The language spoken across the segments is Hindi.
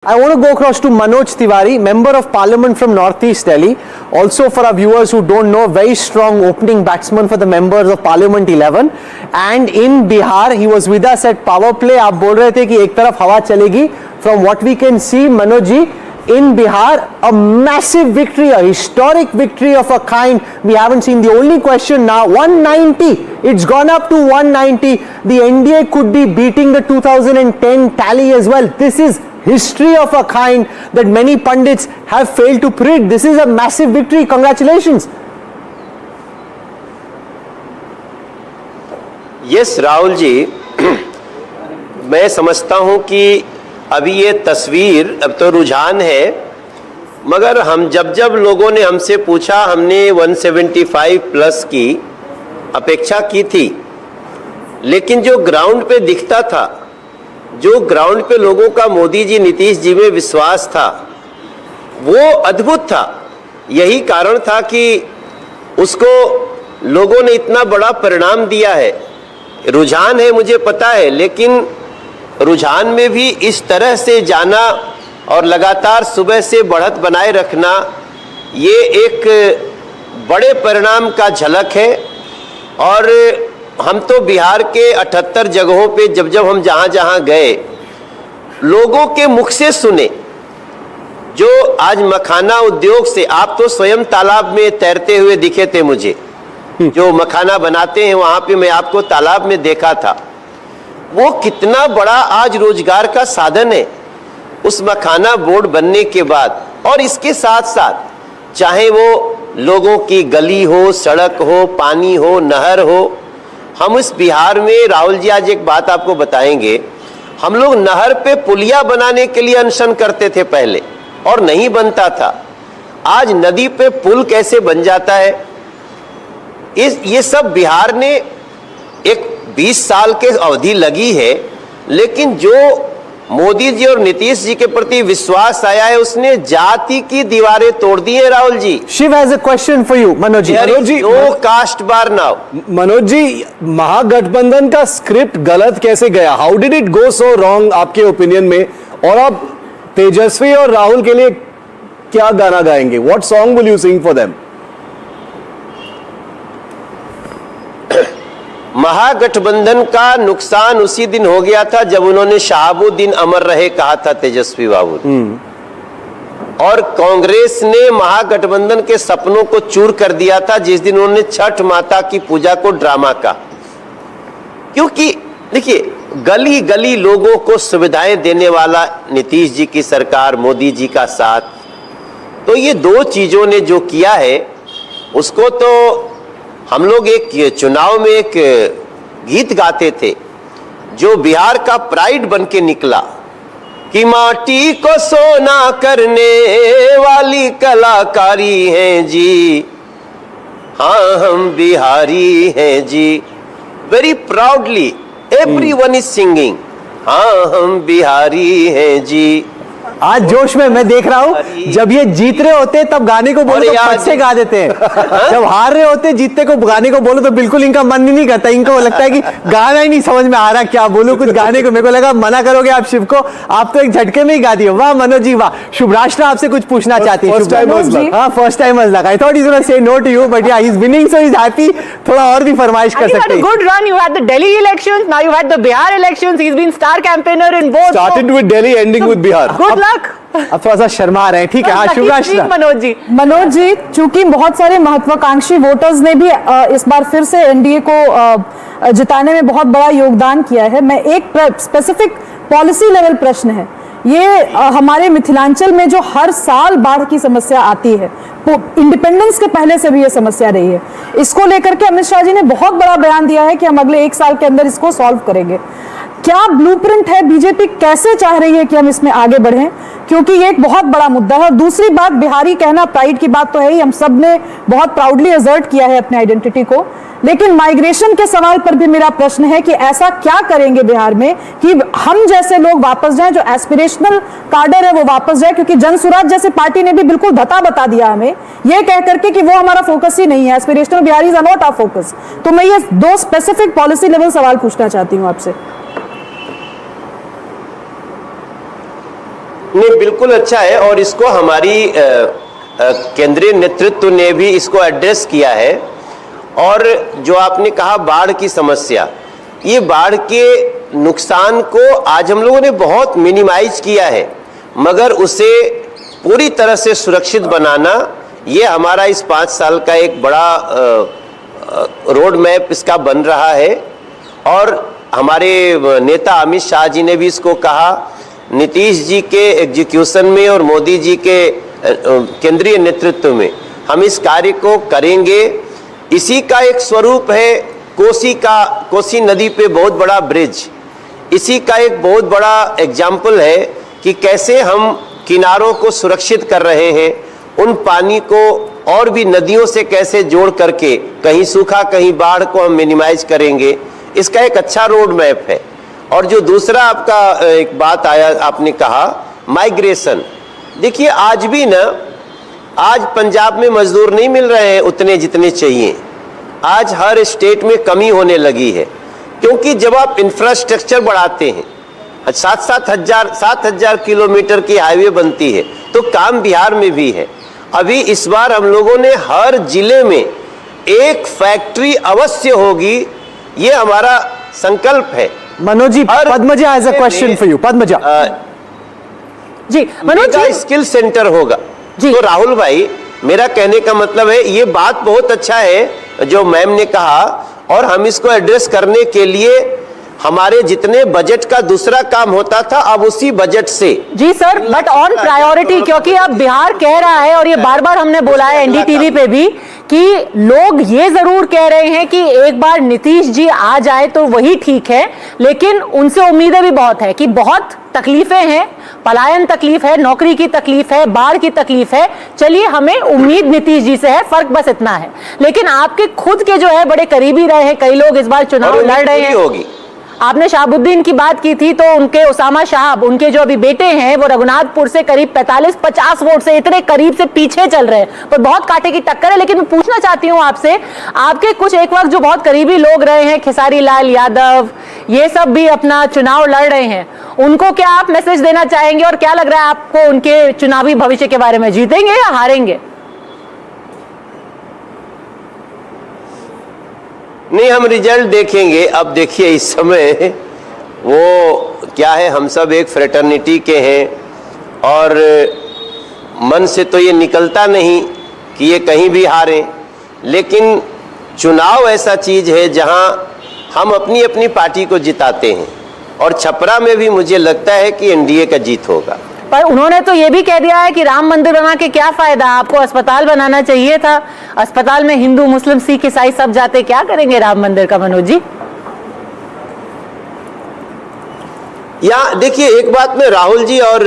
I want to go across to Manoj Tiwari, Member of Parliament from Northeast Delhi. Also for our viewers who don't know, very strong opening batsman for the Members of Parliament 11. And in Bihar, he was with us at Power Play. आप बोल रहे थे कि एक तरफ हवा चलेगी. From what we can see, Manoj ji, in Bihar, a massive victory, a historic victory of a kind we haven't seen. The only question now, 190. It's gone up to 190. The NDA could be beating the 2010 tally as well. This is history of a kind that many pundits have failed to predict. This is a massive victory. Congratulations. Yes, Rahul ji, मैं समझता हूं कि अभी ये तस्वीर अब तो रुझान है, मगर हम जब लोगों ने हमसे पूछा, हमने 175 प्लस की अपेक्षा की थी, लेकिन जो ग्राउंड पे दिखता था, जो ग्राउंड पे लोगों का मोदी जी नीतीश जी में विश्वास था, वो अद्भुत था। यही कारण था कि उसको लोगों ने इतना बड़ा परिणाम दिया है। रुझान है, मुझे पता है, लेकिन रुझान में भी इस तरह से जाना और लगातार सुबह से बढ़त बनाए रखना, ये एक बड़े परिणाम का झलक है। और हम तो बिहार के 78 जगहों पे जब हम जहां गए, लोगों के मुख से सुने, जो आज मखाना उद्योग से, आप तो स्वयं तालाब में तैरते हुए दिखे थे मुझे, जो मखाना बनाते हैं वहां पे मैं आपको तालाब में देखा था। वो कितना बड़ा आज रोजगार का साधन है उस मखाना बोर्ड बनने के बाद। और इसके साथ साथ चाहे वो लोगों की गली हो, सड़क हो, पानी हो, नहर हो, हम इस बिहार में, राहुल जी आज एक बात आपको बताएंगे, हम लोग नहर पे पुलिया बनाने के लिए अनशन करते थे पहले और नहीं बनता था। आज नदी पे पुल कैसे बन जाता है, ये सब बिहार ने एक 20 साल के अवधि लगी है, लेकिन जो मोदी जी और नीतीश जी के प्रति विश्वास आया है, उसने जाति की दीवारें तोड़ दी है। Rahul ji, Shiv has a question for you. Manoj ji, no caste bar now. Manoj ji, Mahagathbandhan का स्क्रिप्ट गलत कैसे गया? How did it go so wrong आपके ओपिनियन में? और आप तेजस्वी और राहुल के लिए क्या गाना गाएंगे? What song will you sing for them? Mahagathbandhan का नुकसान उसी दिन हो गया था जब उन्होंने शहाबुद्दीन अमर रहे कहा था तेजस्वी बाबू, और कांग्रेस ने महागठबंधन के सपनों को चूर कर दिया था जिस दिन उन्होंने छठ माता की पूजा को ड्रामा कहा। क्योंकि देखिए, गली गली लोगों को सुविधाएं देने वाला नीतीश जी की सरकार, मोदी जी का साथ, तो ये दो चीजों ने जो किया है उसको तो हम लोग एक चुनाव में एक गीत गाते थे जो बिहार का प्राइड बन के निकला कि माटी को सोना करने वाली कलाकारी हैं जी, हाँ हम बिहारी हैं जी। Very proudly everyone is singing, हाँ हम बिहारी हैं जी। आज जोश में मैं देख रहा हूँ, जब ये जीत रहे होते तब गाने को बोलो तो फट से गा देते हैं, जब हार रहे होते जीतते को गाने को बोलो तो बिल्कुल इनका मन ही नहीं करता। इनको लगता है कि गाना ही नहीं समझ में आ रहा, क्या बोलूं कुछ गाने को। मेरे को लगा मना करोगे आप शिव को, आप तो एक झटके में ही गा दिए। वाह मनोज जी वाह। शुभराष्ट्र आपसे कुछ पूछना चाहती है। First time was luck. I thought he gonna say no to you, but yeah he is winning so he is happy. थोड़ा और भी फरमाइश कर सकते हैं। Good run, you had the Delhi elections, now you had the Bihar elections, he is been star campaigner in both. Started with Delhi, ending with Bihar. Good luck. अब थोड़ा सा शर्मा रहे हैं, ठीक है। हाँ शुभराष्ट्र मनोज जी, चूंकि बहुत सारे महत्वाकांक्षी वोटर्स ने भी इस बार फिर से एनडीए को जिताने में बहुत बड़ा योगदान किया है, मैं एक स्पेसिफिक पॉलिसी लेवल प्रश्न है ये, हमारे मिथिलांचल में जो हर साल बाढ़ की समस्या आती है, इंडिपेंडेंस के पहले से भी ये समस्या रही है, इसको लेकर के अमित शाह जी ने बहुत बड़ा बयान दिया है कि हम अगले 1 साल के अंदर इसको सॉल्व करेंगे। क्या ब्लूप्रिंट है, बीजेपी कैसे चाह रही है कि हम इसमें आगे बढ़ें, क्योंकि ये एक बहुत बड़ा मुद्दा है। और दूसरी बात, बिहारी कहना, प्राइड की बात तो है ही, हम सब ने बहुत प्राउडली असर्ट किया है अपने आइडेंटिटी को, लेकिन माइग्रेशन के सवाल पर भी मेरा प्रश्न है कि ऐसा क्या करेंगे बिहार में कि हम जैसे लोग वापस जाएं, जो एस्पिरेशनल कार्डर है वो वापस जाए, क्योंकि जनसुराज जैसे पार्टी ने भी बिल्कुल धता बता दिया हमें ये कह करके कि वो हमारा फोकस ही नहीं है, aspirational Biharis are not our focus. तो मैं ये दो स्पेसिफिक पॉलिसी लेवल सवाल पूछना चाहती हूँ आपसे। नहीं, बिल्कुल अच्छा है और इसको हमारी केंद्रीय नेतृत्व ने भी इसको एड्रेस किया है। और जो आपने कहा बाढ़ की समस्या, ये बाढ़ के नुकसान को आज हम लोगों ने बहुत मिनिमाइज किया है, मगर उसे पूरी तरह से सुरक्षित बनाना ये हमारा इस 5 साल का एक बड़ा रोड मैप इसका बन रहा है। और हमारे नेता अमित शाह जी ने भी इसको कहा, नीतीश जी के एग्जीक्यूशन में और मोदी जी के केंद्रीय नेतृत्व में हम इस कार्य को करेंगे। इसी का एक स्वरूप है कोसी नदी पे बहुत बड़ा ब्रिज, इसी का एक बहुत बड़ा एग्जाम्पल है कि कैसे हम किनारों को सुरक्षित कर रहे हैं, उन पानी को और भी नदियों से कैसे जोड़ करके कहीं सूखा कहीं बाढ़ को हम मिनिमाइज करेंगे, इसका एक अच्छा रोड मैप है। और जो दूसरा आपका एक बात आया, आपने कहा माइग्रेशन, देखिए आज भी ना, आज पंजाब में मजदूर नहीं मिल रहे हैं उतने जितने चाहिए, आज हर स्टेट में कमी होने लगी है, क्योंकि जब आप इंफ्रास्ट्रक्चर बढ़ाते हैं, 7,000 किलोमीटर की हाईवे बनती है, तो काम बिहार में भी है। अभी इस बार हम लोगों ने हर जिले में एक फैक्ट्री अवश्य होगी, ये हमारा संकल्प है। Manoj ji, Padmaja has a question for you. Padmaja ji, Manoj ji, skill centre होगा जी। तो राहुल भाई, मेरा कहने का मतलब है ये बात बहुत अच्छा है जो मैम ने कहा, और हम इसको एड्रेस करने के लिए हमारे जितने बजट का दूसरा काम होता था, अब उसी बजट से जी सर, बट ऑन प्रायोरिटी, क्योंकि अब बिहार कह रहा है और ये बार बार हमने बोला है एनडीटीवी पे भी कि लोग ये जरूर कह रहे हैं कि एक बार नीतीश जी आ जाए तो वही ठीक है, लेकिन उनसे उम्मीदें भी बहुत है कि बहुत तकलीफें हैं, पलायन तकलीफ है, नौकरी की तकलीफ है, बाढ़ की तकलीफ है। चलिए, हमें उम्मीद नीतीश जी से है, फर्क बस इतना है। लेकिन आपके खुद के जो है बड़े करीबी रहे हैं कई लोग, इस बार चुनाव लड़ रहे हैं। होगी। आपने शाहबुद्दीन की बात की थी, तो उनके उसामा शाहब, उनके जो अभी बेटे हैं, वो रघुनाथपुर से करीब 45-50 वोट से इतने करीब से पीछे चल रहे हैं, पर बहुत कांटे की टक्कर है। लेकिन मैं पूछना चाहती हूं आपसे, आपके कुछ एक वक्त जो बहुत करीबी लोग रहे हैं, खेसारी लाल यादव, ये सब भी अपना चुनाव लड़ रहे हैं, उनको क्या आप मैसेज देना चाहेंगे और क्या लग रहा है आपको उनके चुनावी भविष्य के बारे में, जीतेंगे या हारेंगे? नहीं, हम रिजल्ट देखेंगे। अब देखिए, इस समय वो क्या है, हम सब एक फ्रेटर्निटी के हैं और मन से तो ये निकलता नहीं कि ये कहीं भी हारें, लेकिन चुनाव ऐसा चीज है जहां हम अपनी अपनी पार्टी को जिताते हैं, और छपरा में भी मुझे लगता है कि एनडीए का जीत होगा। पर उन्होंने तो ये भी कह दिया है कि राम मंदिर बना के क्या फायदा, आपको अस्पताल बनाना चाहिए था। अस्पताल में हिंदू, मुस्लिम, सिख, ईसाई सब जाते, क्या करेंगे राम मंदिर का, मनोज जी? या देखिए, एक बात मैं राहुल जी और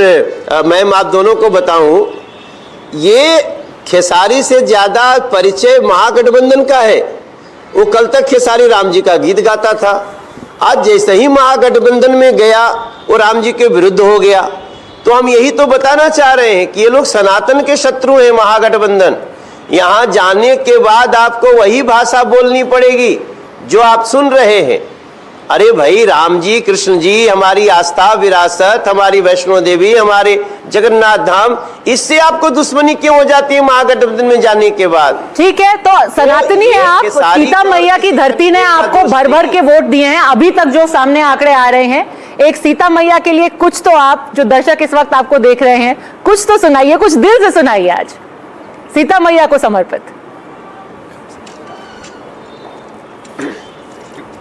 मैम आप दोनों को बताऊं, ये खेसारी से ज्यादा परिचय महागठबंधन का है। वो कल तक खेसारी राम जी का गीत गाता था, आज जैसे ही महागठबंधन में गया वो राम जी के विरुद्ध हो गया। तो हम यही तो बताना चाह रहे हैं कि ये लोग सनातन के शत्रु हैं, महागठबंधन। यहां जाने के बाद आपको वही भाषा बोलनी पड़ेगी जो आप सुन रहे हैं। अरे भाई, राम जी, कृष्ण जी हमारी आस्था, विरासत, हमारी वैष्णो देवी, हमारे जगन्नाथ धाम, इससे आपको दुश्मनी क्यों हो जाती है महागठबंधन में जाने के बाद? ठीक है, तो सनातनी है आप, सीता मैया की धरती ने आपको भर भर के वोट दिए हैं। अभी तक जो सामने आंकड़े आ रहे हैं, एक सीता मैया के लिए कुछ तो आप, जो दर्शक इस वक्त आपको देख रहे हैं, कुछ तो सुनाइए, कुछ दिल से सुनाइए आज सीता मैया को समर्पित।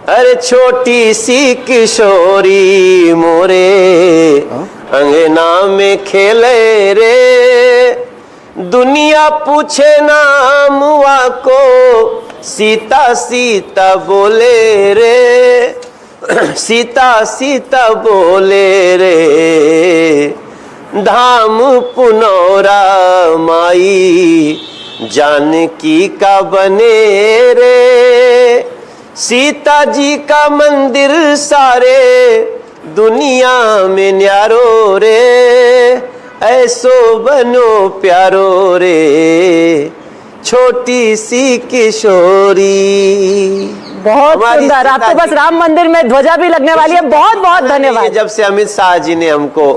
अरे छोटी सी किशोरी मोरे अंगना में खेले रे, दुनिया पूछे नाम को, सीता सीता बोले रे, सीता सीता बोले रे, धाम पुनौरा माई जानकी का बने रे, सीता जी का मंदिर सारे दुनिया में न्यारो रे, ऐसो बनो प्यारो रे, छोटी सी किशोरी। बहुत सुंदर। आप तो बस राम मंदिर में ध्वजा भी लगने वाली है। बहुत बहुत धन्यवाद। जब से अमित शाह जी ने हमको